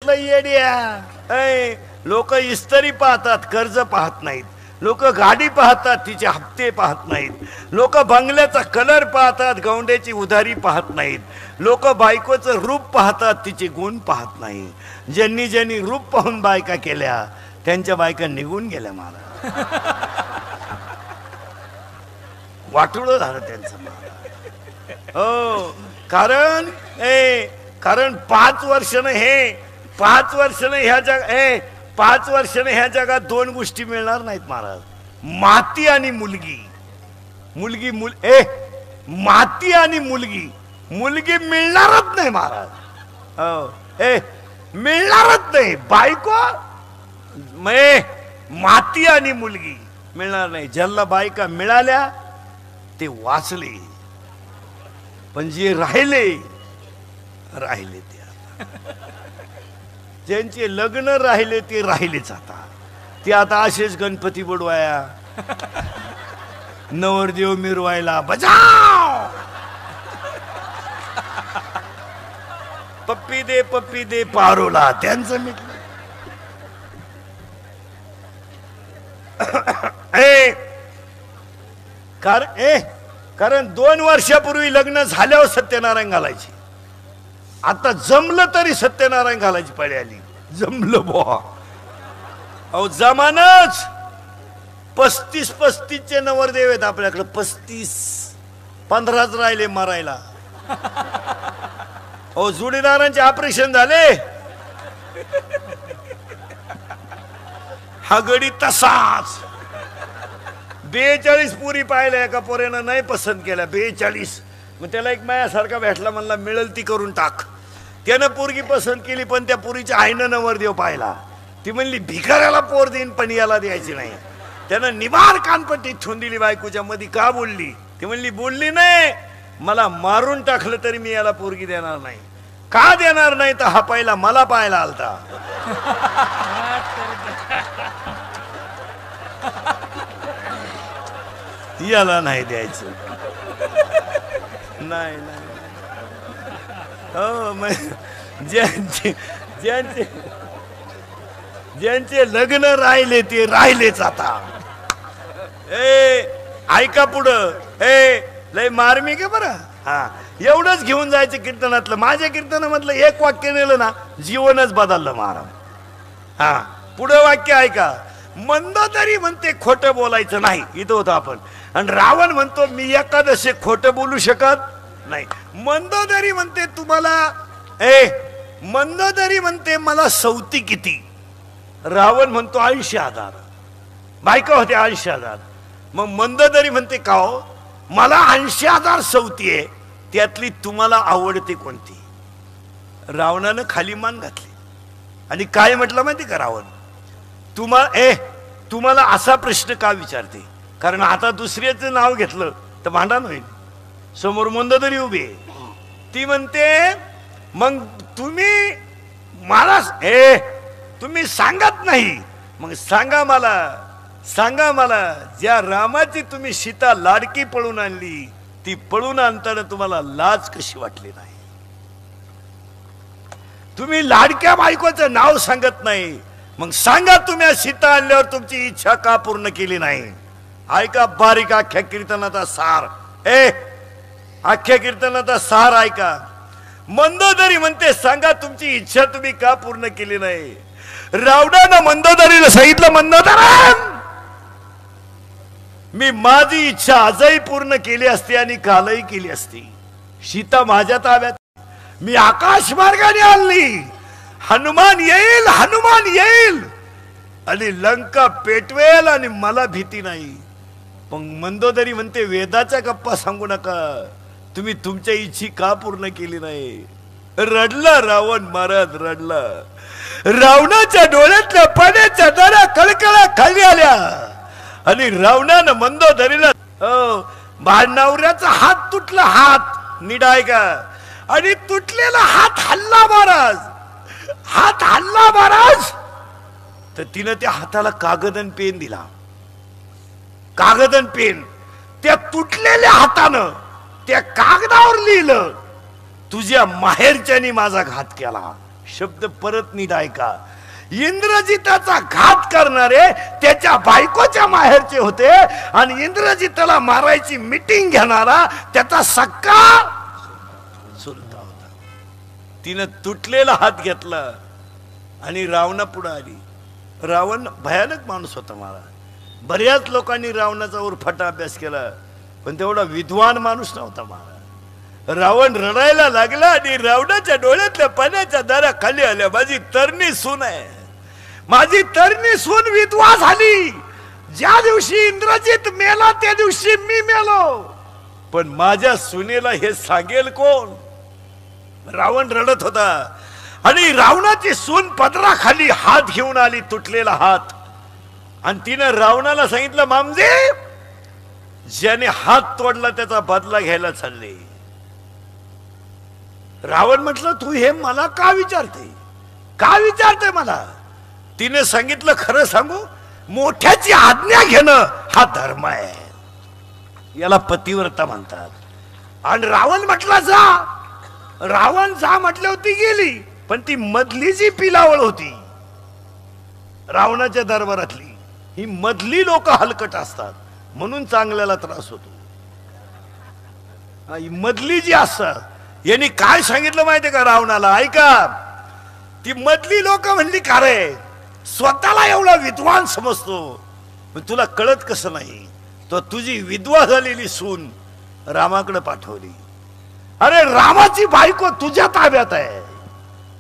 सांगितलं येड्या. लोक इस्त्री पाहतात, कर्ज पाहत नाहीत. लोक गाडी पाहतात, तिचे हप्ते पाहत नाहीत. लोक बंगल्याचा कलर पाहतात, गौंड्याची उधारी पाहत नाहीत. लोक बायकोचं रूप पाहतात, तिचे गुण पाहत नाही. ज्यांनी ज्यांनी रूप पाहून बायका केल्या त्यांच्या बायका निघून गेल्या. मला वाटुळं झालं त्यांचं. हो, कारण कारण 5 वर्षानं ह्या जग 5 वर्षानं ह्या जगात 2 गोष्टी मिळणार नाहीत महाराज. माती आणि मुलगी. माती आणि मुलगी मिळणारच नाही महाराज. हो, मिळणारच नाही. बायको माती आणि मुलगी मिळणार नाही. ज्यांना बायका मिळाल्या ते वाचले, पण जे राहिले ते आता. ज्यांचे लग्न राहिले ते राहिलेच आता. ते आता असेच गणपती बुडवाया, नवरदेव मिरवायला बजाव, पप्पी दे पारोला त्यांचं मिटलं. कारण 2 वर्षापूर्वी लग्न झाल्यावर सत्यनारायण घालायची. आता जमलं तरी सत्यनारायण घालायची पाळी आली. जमलं बुवा. अहो जमानच 35 नवरदेव आहेत आपल्याकडे. 15च राहिले मारायला. अहो जोडीदारांचे ऑपरेशन झाले. हा गडी तसाच 42 पुरी पाहिल्या. एका पोऱ्यानं नाही पसंत केल्या 42. मग त्याला एक मायासारखा भेटला, म्हणला मिळेल ती करून टाक. त्यानं पोरगी पसंत केली, पण त्या पोरीच्या आईनं नवरदेव पाहिला. ती म्हणली भिकाऱ्याला पोर देईन पण याला द्यायची नाही. त्यानं निबार कानपट्टी ठेवून दिली बायकोच्या मध्ये. का बोलली? ती म्हणली बोलली नाही, मला मारून टाकलं तरी मी याला पोरगी देणार नाही. का देणार नाही? तर हा पहिला मला पाहायला आलता. याला नाही द्यायचं. नाही. हो, ज्यांचे लग्न राहिले ते राहिलेच आता. ऐका पुढं. लय मार्मिक आहे बरं. हा, एवढंच घेऊन जायचं कीर्तनातलं. माझ्या कीर्तनामधलं एक वाक्य नेलं ना, जीवनच बदललं महाराज. हा, पुढं वाक्य ऐका. मंदोदरी म्हणते खोटं बोलायचं नाही. इथं होतं आपण. आणि रावण म्हणतो मी एकादशी खोटं बोलू शकत नाही. मंदोदरी म्हणते तुम्हाला मंदोदरी म्हणते मला सौती किती. रावण म्हणतो 80,000. बायका होते 80,000. मग मंदोदरी म्हणते का हो, मला 80,000 सौती आहे, त्यातली तुम्हाला आवडते कोणती? रावणानं खाली मान घातली आणि काय म्हटलं माहिती का रावण, तुम्हाला असा प्रश्न का विचारते? कारण आता दुसऱ्याचं नाव घेतलं तर भांडण होईल. समोर मंदोदरी उभी आहे. ती म्हणते मग तुम्ही मला तुम्ही सांगत नाही, मग सांगा मला ज्या रामाची तुम्ही सीता लाडकी पळून आणली, ती पळून आणताना तुम्हाला लाज कशी वाटली नाही? तुम्ही लाडक्या बायकोचं नाव सांगत नाही, मग सांगा तुम्ही सीता आणल्यावर तुमची इच्छा का पूर्ण केली नाही? ऐका बारीक अख्ख्या कीर्तनाचा सार. अख्ख्या कीर्तनाचा सार ऐका. मंदोदरी म्हणते सांगा तुमची इच्छा तुम्ही का पूर्ण केली नाही? रावणानं मंदोदरीला सांगितलं, मंदोदरी मी माझी इच्छा आजही पूर्ण केली असती आणि कालही केली असती. सीता माझ्या ताब्यात, मी आकाश मार्गाने आणली. हनुमान येईल आणि लंका पेटवेल आणि मला भीती नाही. पण मंदोदरी म्हणते वेदाच्या गप्पा सांगू नका, तुम्ही तुमच्या इच्छी का पूर्ण केली नाही? रडला रावण महाराज, रडला. रावणाच्या डोळ्यातल्या पाण्याच्या धारा कळकळा खाली आल्या आणि रावणानं मंदोदरीला नवऱ्याचा हात तुटला, हात निडाय का, आणि तुटलेला हात हल्ला महाराज. तर तिनं त्या हाताला कागद आणि पेन दिला. कागद आणि पेन त्या तुटलेल्या हातानं त्या कागदावर लिहिलं, तुझ्या माहेरच्यानी माझा घात केला. शब्द परत नीट ऐका. इंद्रजिताचा घात करणारे त्याच्या बायकोच्या माहेरचे होते आणि इंद्रजिताला मारायची मीटिंग घेणारा त्याचा सक्का चुलता होता. तिनं तुटलेला हात घेतला आणि रावणा पुढे आली. रावण भयानक माणूस होता. मला बऱ्याच लोकांनी रावणाचा उरफाटा अभ्यास केला पण तेवढा विद्वान माणूस नव्हता. मला रावण रडायला लागला आणि रावणाच्या डोळ्यातल्या पाण्याच्या दारा खाली आल्या. माझी तरणी सून आहे, माझी तरणी सून विधवा झाली. ज्या दिवशी इंद्रजित मेला त्या दिवशी मी मेलो, पण माझ्या सुनेला हे सांगेल कोण? रावण रडत होता आणि रावणाची सून पदराखाली हात घेऊन आली, तुटलेला हात. आणि तिने रावणाला सांगितलं, मामजे ज्याने हात तोडला त्याचा बदला घ्यायला चालले. रावण म्हटलं, तू हे मला का विचारते, का विचारते मला? तिने सांगितलं, खरं सांगू, मोठ्याची आज्ञा घेणं हा धर्म आहे, याला पतिव्रता म्हणतात. आणि रावण म्हटला जा. रावण जा म्हटलं होती गेली, पण ती मधली जी पिलावळ होती रावणाच्या दरबारातली, ही मधली लोक हलकट असतात म्हणून चांगल्याला त्रास होतो. ही मधली जी असतात, यांनी काय सांगितलं माहितीये का रावणाला? ऐका, ती मधली लोक म्हणली, का रे स्वतःला एवढा विद्वान समजतो, पण तुला कळत कसं नाही? तो तुझी विधवा झालेली सून रामाकडे पाठवली. अरे रामाची बायको तुझ्या ताब्यात आहे.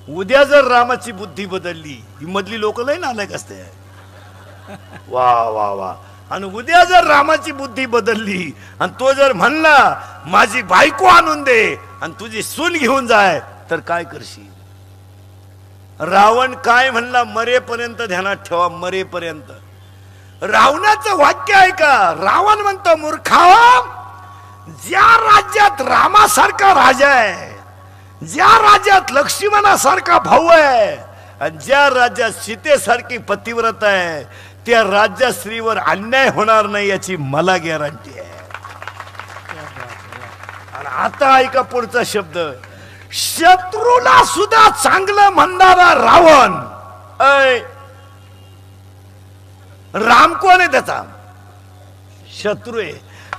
उद्या जर रामाची बुद्धी बदलली, ही मधली लोक लय नालायक असते. वा वा वा. आणि उद्या जर रामाची बुद्धी बदलली आणि तो जर म्हणला माझी बायको आणून दे आणि तुझी सून घेऊन जाय, तर काय करशील? रावण काय म्हणला? मरेपर्यंत ध्यानात ठेवा, मरेपर्यंत. रावणाचं वाक्य आहे का? रावण म्हणतो, मूर्खा, ज्या राज्यात रामासारखा राजा आहे, ज्या राज्यात लक्ष्मणासारखा भाऊ आहे आणि ज्या राज्यात सीतेसारखी पतिव्रता आहे, त्या राज्यात स्त्रीवर अन्याय होणार नाही याची मला गॅरंटी आहे. आणि आता ऐका पुढचा शब्द, शत्रूला सुद्धा चांगलं म्हणणारा रावण. राम कोण आहे? त्याचा शत्रू आहे.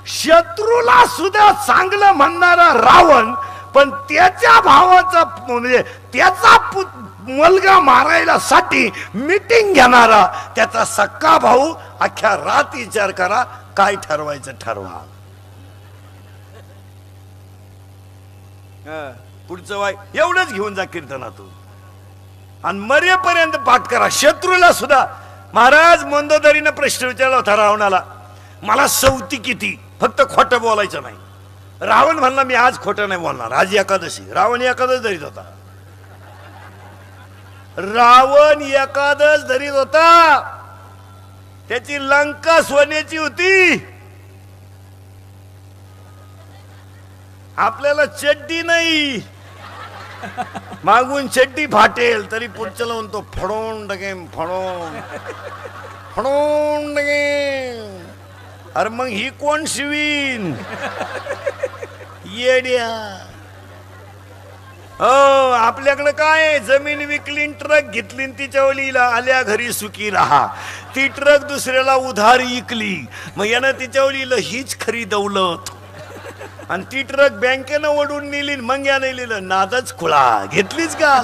शत्रूला सुद्धा चांगलं म्हणणारा रावण, पण त्याच्या भावाचा म्हणजे त्याचा मुलगा मारायला साठी मीटिंग घेणारा त्याचा सक्का भाऊ. अख्ख्या रात विचार करा, काय ठरवायचं ठरवा. पुढचं वाय एवढंच घेऊन जा कीर्तनातून आणि मरेपर्यंत पाठ करा. शत्रूला सुद्धा. महाराज मंदोदरीनं प्रश्न विचारला होता रावणाला, मला सवती किती, फक्त खोटं बोलायचं नाही. रावण म्हणला, मी आज खोटं नाही बोलणार, आज एकादशी. रावण एकादश धरीत होता. रावण एकादश धरीत होता. त्याची लंका सोन्याची होती. आपल्याला चड्डी नाही, मागून चड्डी फाटेल तरी पुढच्या लावून तो फडवून टाकेन, फडवून टाकेन. अरे मग ही कोण शिवीन? येड्या. हो, आपल्याकडे काय, जमीन विकली, ट्रक घेतली, तिच्या वलीला आल्या घरी सुखी राहा. ती ट्रक दुसऱ्याला उधार विकली, मग यानं तिच्या वलीला हीच खरी दौलत. आणि ती ट्रक बँकेनं ओढून नेली, मग याने लिहिलं नादच खुळा. घेतलीच का?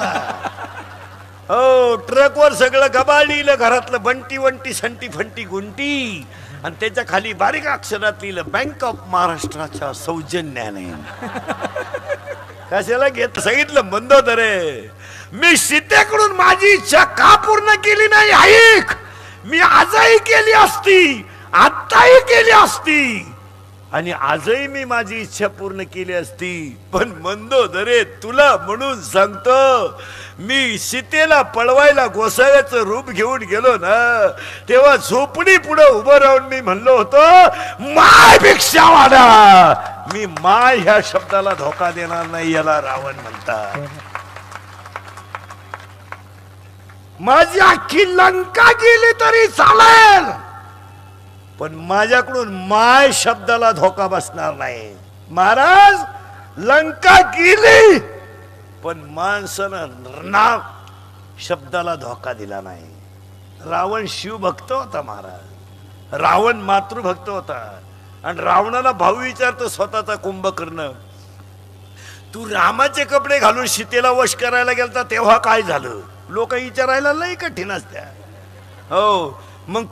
हो, ट्रकवर सगळं गबाळ लिहिलं, घरातलं बंटी वंटी संटी फंटी गुंटी, आणि त्याच्या खाली बारीक अक्षरात लिहिलं बँक ऑफ महाराष्ट्राच्या सौजन्याने. कशाला घेत? सांगितलं, मंदोदरे, मी सीतेकडून माझी इच्छा का पूर्ण केली नाही? ऐक, मी आजही केली असती, आत्ताही केली असती, आणि आजही मी माझी इच्छा पूर्ण केली असती. पण मंदोदरे, तुला म्हणून सांगतो, मी सीतेला पळवायला गोसाव्याचं रूप घेऊन गेलो ना, तेव्हा झोपडी पुढे उभं राहून मी म्हणलो होतो, माय भिक्षा वाढा. मी माय ह्या शब्दाला धोका देणार नाही, याला रावण म्हणतात. माझी अख्खी लंका गेली तरी चालेल, पण माझ्याकडून माय शब्दाला धोका बसणार नाही. महाराज, लंका गेली, पण माणसानं शब्दाला धोका दिला नाही. रावण शिवभक्त होता महाराज, रावण मातृभक्त होता. आणि रावणाला भाऊ विचारतो स्वतःचा कुंभकर्ण, तू रामाचे कपडे घालून सीतेला वश करायला गेलता तेव्हा काय झालं? लोक विचारायला लई कठीण असत्या. हो मग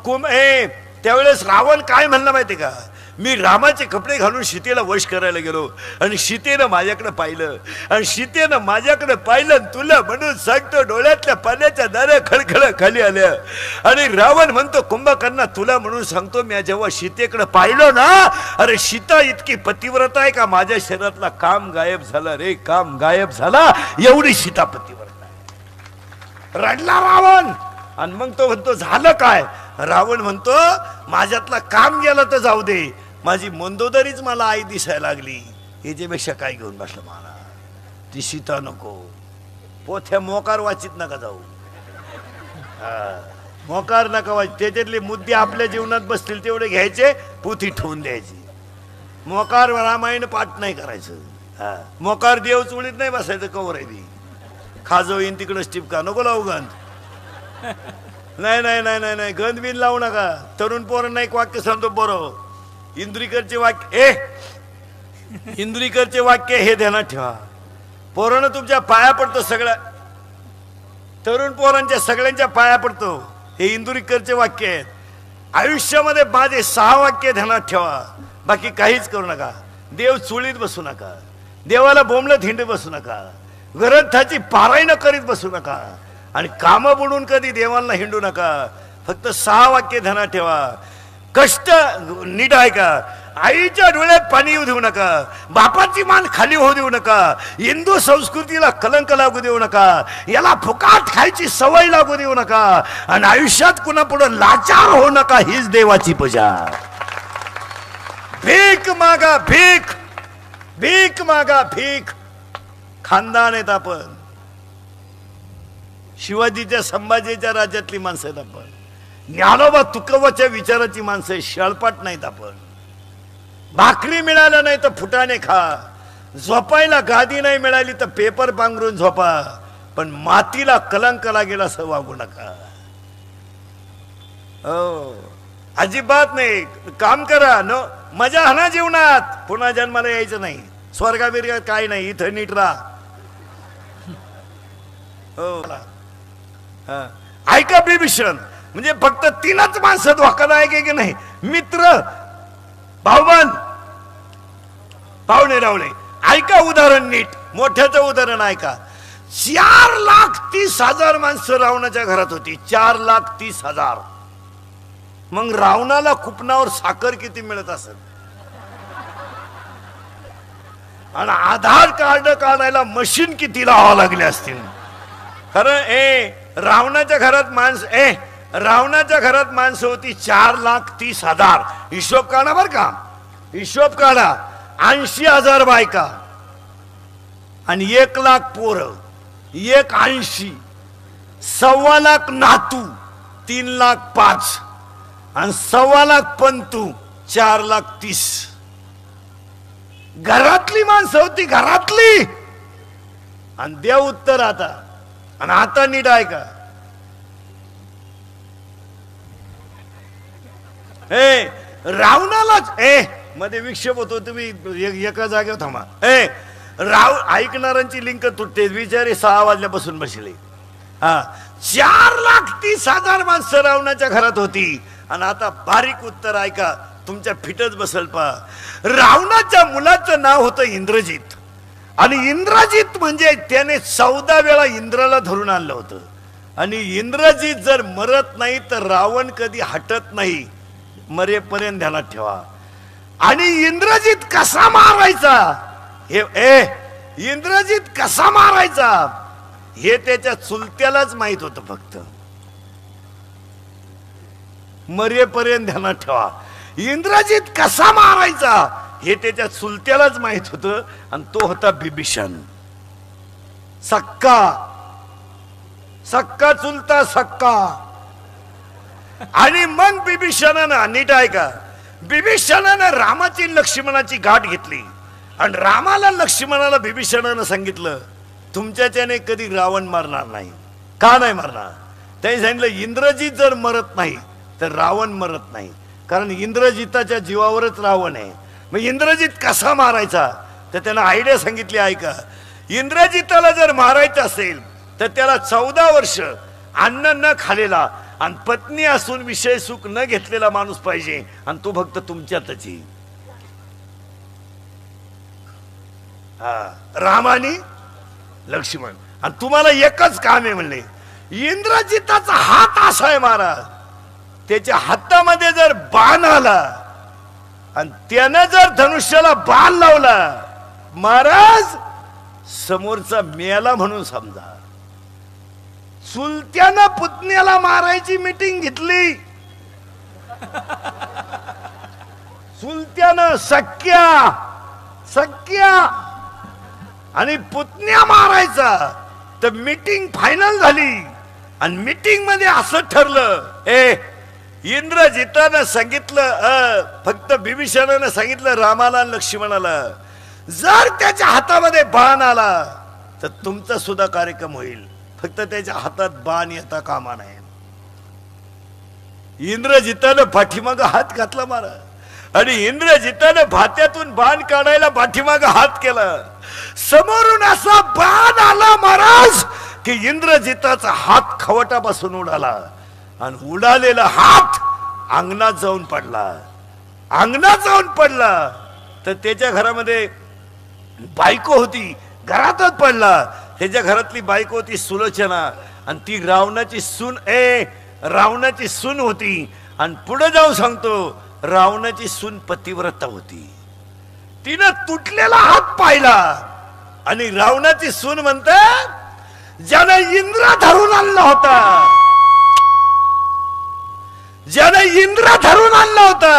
त्यावेळेस रावण काय म्हणला माहिती का, मी रामाचे कपडे घालून सीतेला वश करायला गेलो आणि सीतेनं माझ्याकडे पाहिलं आणि सीतेनं माझ्याकडे पाहिलं, तुला म्हणून सांगतो डोळ्यातल्या पाण्याच्या दाऱ्या खळखळ खाली आल्या. आणि रावण म्हणतो कुंभकर्णा, तुला म्हणून सांगतो, मी जेव्हा सीतेकडे पाहिलं ना, अरे सीता इतकी पतिव्रता आहे का माझ्या शरीरातला काम गायब झाला रे, काम गायब झाला, एवढी सीता पतिव्रता आहे. रडला रावण. आणि मग तो म्हणतो झालं काय? रावण म्हणतो माझ्यातला काम गेलं तर जाऊ दे, माझी मंदोदरीच मला आई दिसायला लागली, याच्यापेक्षा काय घेऊन बसलं मला? ती सीता नको, पोथ्या मोकार वाचित नका जाऊ, मोकार नका वाच, त्याच्यातले मुद्दे आपल्या जीवनात बसतील तेवढे घ्यायचे, पोथी ठेवून द्यायची. मोकार रामायण पाठ नाही करायचं, मोकार देव चुळीत नाही बसायचं, कवर आहे खाजो येईन तिकडंच टिपका, नको लावू गंध. नाही नाही नाही नाही नाही गंध बिन लावू नका. तरुण पोरांना एक वाक्य सांगतो बरोबर, इंद्रिकरचे वाक्य इंद्रिकरचे वाक्य हे ध्यानात ठेवा. पोरानं तुमच्या पाया पडतो, सगळ्या तरुण पोरांच्या सगळ्यांच्या पाया पडतो, हे इंदुरीकरचे वाक्य आहेत. आयुष्यामध्ये माझे 6 वाक्य ध्यानात ठेवा, बाकी काहीच करू नका. देव चुळीत बसू नका, देवाला बोंबलत हिंड बसू नका, ग्रंथाची पारायण करीत बसू नका, आणि काम बुडून कधी देवाला हिंडू नका. फक्त 6 वाक्य ध्यानात ठेवा. कष्ट नीट ऐका, आईच्या डोळ्यात पाणी येऊ देऊ नका, बापाची मान खाली होऊ देऊ नका, हिंदू संस्कृतीला कलंक लागू देऊ नका, याला फुकाट खायची सवय लागू देऊ नका, आणि आयुष्यात कुणा पुढे लाचार होऊ नका. हीच देवाची पूजा. भीक मागा भीक, भीक मागा भीक. खानदान आहेत आपण, शिवाजीच्या संभाजीच्या राज्यातली माणसं आहेत आपण, ज्ञानोबा तुकोबाच्या विचाराची माणसं आहेत, शाळपाट नाहीत आपण. भाकरी मिळाल्या नाही तर फुटाणे खा, झोपायला गादी नाही मिळाली तर पेपर पांघरून झोपा, पण मातीला कलंक लागेल असं वागू नका. हो अजिबात नाही. काम करा, मजा हना जीवनात, पुन्हा जन्माला यायचं नाही, स्वर्गा बिर्गात काय नाही, इथं नीट राहा. हो ऐका, बिभीषण म्हणजे फक्त 3च माणसं धोकादायक आहे की नाही, मित्र, भाऊबंद, पाहुणे रावळे. ऐका उदाहरण नीट, मोठ्याचं उदाहरण ऐका. 4,30,000 माणसं रावणाच्या घरात होती, 4,30,000. मग रावणाला कुपनावर साखर किती मिळत असेल? आणि आधार कार्ड काढायला मशीन किती लावावं लागले असतील? खरं रावणाच्या घरात रावणाच्या घरात माणसं होती 4,30,000. हिशोब काढा बर का, हिशोब काढा. 80,000 बायका आणि 1,00,000 पोरं, 1,80,000, 1,25,000 नातू, 3,05,000 आणि 1,25,000 पंतू, 4,30,000. घरातली माणसं होती, घरातली. आणि देव उत्तर आता. आणि आता नीट ऐका, रावणालाच मध्ये विक्षेप होतो, तुम्ही एका जागेवर थांबा. ऐकणाऱ्यांची लिंक तुटते, विचारे 6 वाजल्यापासून बसले. 4,30,000 माणसं रावणाच्या घरात होती. आणि आता बारीक उत्तर ऐका, तुमच्या फिटच बसल पा. रावणाच्या मुलाचं नाव होतं इंद्रजित. आणि इंद्रजित म्हणजे त्याने 14 वेळा इंद्राला धरून आणलं होतं. आणि इंद्रजित जर मरत नाही तर रावण कधी हटत नाही, मरेपर्यंत ध्यानात ठेवा. आणि इंद्रजित कसा मारायचा इंद्रजित कसा मारायचा हे त्याच्या चुलत्यालाच माहित होतं. फक्त मरेपर्यंत ध्यानात ठेवा, इंद्रजित कसा मारायचा हे त्याच्या चुलत्यालाच माहित होतं. आणि तो होता बिभीषण, सक्का सक्का चुलता सक्का. आणि मग बिभीषणानं, नीट ऐका, बिभीषणानं रामाची लक्ष्मणाची गाठ घेतली. आणि रामाला लक्ष्मणाला बिभीषणानं सांगितलं, तुमच्याच्याने कधी रावण मारणार नाही, का नाही मरणार? त्यांनी सांगितलं इंद्रजित जर मरत नाही तर रावण मरत नाही, कारण इंद्रजिताच्या जीवावरच रावण आहे. मग इंद्रजित कसा मारायचा? तर त्यांना आयडिया सांगितली. ऐका, इंद्रजिताला जर मारायचं असेल तर त्याला 14 वर्ष अन्न न खालेला आणि पत्नी असून विषय सुख न घेतलेला माणूस पाहिजे, आणि तो फक्त तुमच्यातच येईल. राम आणि लक्ष्मण. आणि तुम्हाला एकच काम आहे म्हणले, इंद्रजिताचा हात असा आहे महाराज, त्याच्या हातामध्ये जर बाण आला आणि त्यानं जर धनुष्याला बाण लावला, महाराज समोरचा मेला म्हणून समजा. चुलत्यानं पुतण्याला मारायची मीटिंग घेतली. चुलत्यानं सख्या आणि पुतण्या मारायचा. तर मीटिंग फायनल झाली आणि मीटिंग मध्ये असं ठरलं, इंद्रजितानं सांगितलं, फक्त बिभीषणानं सांगितलं रामाला आणि लक्ष्मणाला, जर त्याच्या हातामध्ये बाण आला तर तुमचा सुद्धा कार्यक्रम होईल, फक्त त्याच्या हातात बाण येता कामा नये. इंद्रजितानं पाठीमाग हात घातला महाराज, आणि इंद्रजितानं भात्यातून बाण काढायला पाठीमाग हात केला. समोरून असा बाण आला महाराज की इंद्रजिताचा हात खवटापासून उडाला, आणि उडालेला हात अंगणात जाऊन पडला. तर त्याच्या घरामध्ये बायको होती, घरातच पडला. त्याच्या घरातली बायको होती सुलोचना, आणि ती रावणाची सून होती. आणि पुढे जाऊन सांगतो, रावणाची सून पतिव्रता होती. तिनं तुटलेला हात पाहिला, आणि रावणाची सून म्हणते, ज्यानं इंद्र धरून आणला होता,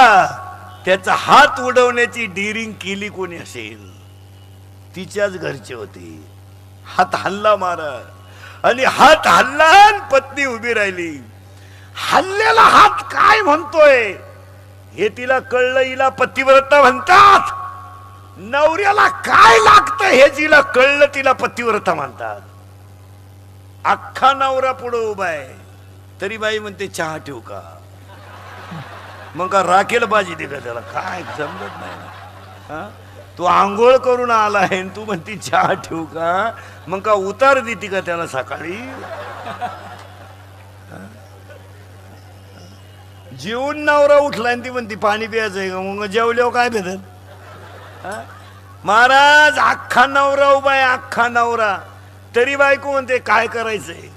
त्याचा हात उडवण्याची डिरिंग केली कोणी असेल, तिच्याच घरचे होते. हात हल्ला महाराज, आणि हात हल्ला, पत्नी उभी राहिली. हल्लेला हात काय म्हणतोय हे तिला कळलं. हिला पतिव्रता म्हणतात. नवऱ्याला काय लागतं हे तिला कळलं, तिला पतिव्रता म्हणतात. अख्खा नवरा पुढे उभा आहे, तरी बाई म्हणते चहा ठेवू का? मग का राखेल बाजी दे का त्याला? काय समजत नाही. तू आंघोळ करून आला आहे, तू म्हणती चहा ठेवू का? मग का उतार देती का त्याला सकाळी? जेवून नवरा उठला आणि ती म्हणती पाणी प्यायचंय का? मग जेवल्यावर काय भेटत? महाराज अख्खा नवरा उभा आहे, अख्खा नवरा, तरी बायको म्हणते काय करायचंय?